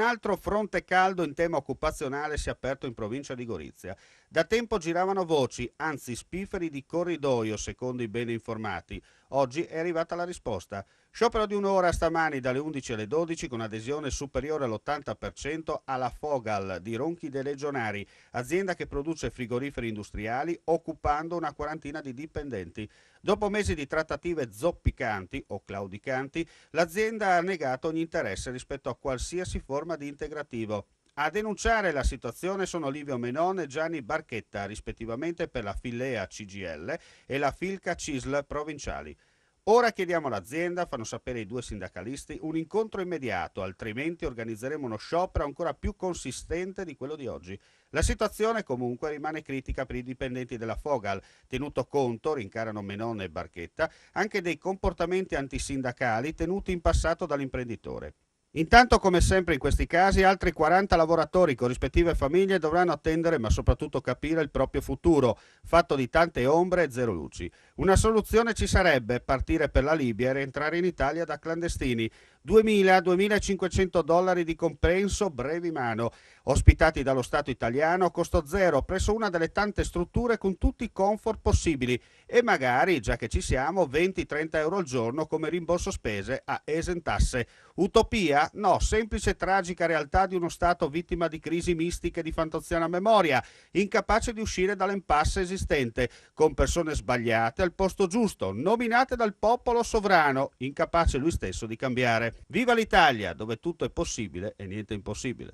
altro fronte caldo in tema occupazionale si è aperto in provincia di Gorizia. Da tempo giravano voci, anzi spifferi di corridoio, secondo i bene informati. Oggi è arrivata la risposta. Sciopero di un'ora stamani dalle 11 alle 12 con adesione superiore all'80% alla Fogal di Ronchi dei Legionari, azienda che produce frigoriferi industriali, occupando una quarantina di dipendenti. Dopo mesi di trattative zoppicanti o claudicanti, l'azienda ha negato ogni interesse rispetto a qualsiasi forma di integrativo. A denunciare la situazione sono Livio Menon e Gianni Barchetta, rispettivamente per la Fillea CGL e la Filca CISL provinciali. Ora chiediamo all'azienda, fanno sapere i due sindacalisti, un incontro immediato, altrimenti organizzeremo uno sciopero ancora più consistente di quello di oggi. La situazione comunque rimane critica per i dipendenti della Fogal, tenuto conto, rincarano Menon e Barchetta, anche dei comportamenti antisindacali tenuti in passato dall'imprenditore. Intanto, come sempre in questi casi, altri 40 lavoratori con rispettive famiglie dovranno attendere ma soprattutto capire il proprio futuro, fatto di tante ombre e zero luci. Una soluzione ci sarebbe: partire per la Libia e rientrare in Italia da clandestini. 2.000-2.500 dollari di compenso brevi mano, ospitati dallo Stato italiano a costo zero presso una delle tante strutture con tutti i comfort possibili e magari, già che ci siamo, 20-30 euro al giorno come rimborso spese a esentasse. Utopia? No, semplice e tragica realtà di uno Stato vittima di crisi mistiche di fantoziana memoria, incapace di uscire dall'impasse esistente, con persone sbagliate al posto giusto, nominate dal popolo sovrano, incapace lui stesso di cambiare. Viva l'Italia, dove tutto è possibile e niente impossibile.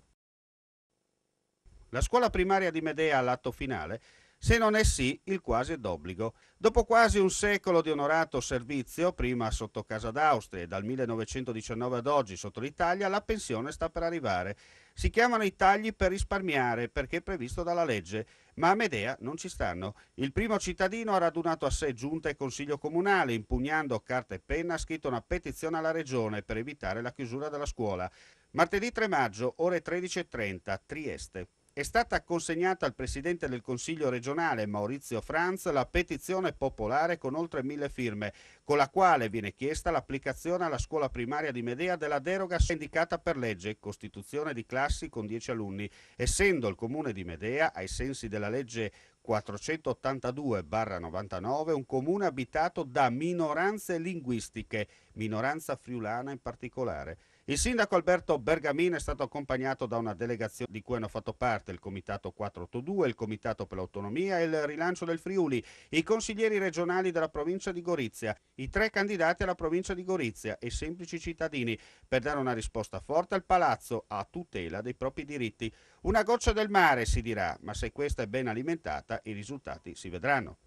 La scuola primaria di Medea all'atto finale? Se non è sì, il quasi è d'obbligo. Dopo quasi un secolo di onorato servizio, prima sotto Casa d'Austria e dal 1919 ad oggi sotto l'Italia, la pensione sta per arrivare. Si chiamano i tagli per risparmiare perché è previsto dalla legge, ma a Medea non ci stanno. Il primo cittadino ha radunato a sé giunta e consiglio comunale, impugnando carta e penna, ha scritto una petizione alla regione per evitare la chiusura della scuola. Martedì 3 maggio, ore 13.30, Trieste. È stata consegnata al Presidente del Consiglio regionale Maurizio Franz la petizione popolare con oltre 1000 firme, con la quale viene chiesta l'applicazione alla scuola primaria di Medea della deroga indicata per legge, costituzione di classi con 10 alunni, essendo il comune di Medea, ai sensi della legge 482/99, un comune abitato da minoranze linguistiche, minoranza friulana in particolare. Il sindaco Alberto Bergamini è stato accompagnato da una delegazione di cui hanno fatto parte il Comitato 482, il Comitato per l'Autonomia e il Rilancio del Friuli, i consiglieri regionali della provincia di Gorizia, i 3 candidati alla provincia di Gorizia e i semplici cittadini per dare una risposta forte al palazzo a tutela dei propri diritti. Una goccia del mare, si dirà, ma se questa è ben alimentata i risultati si vedranno.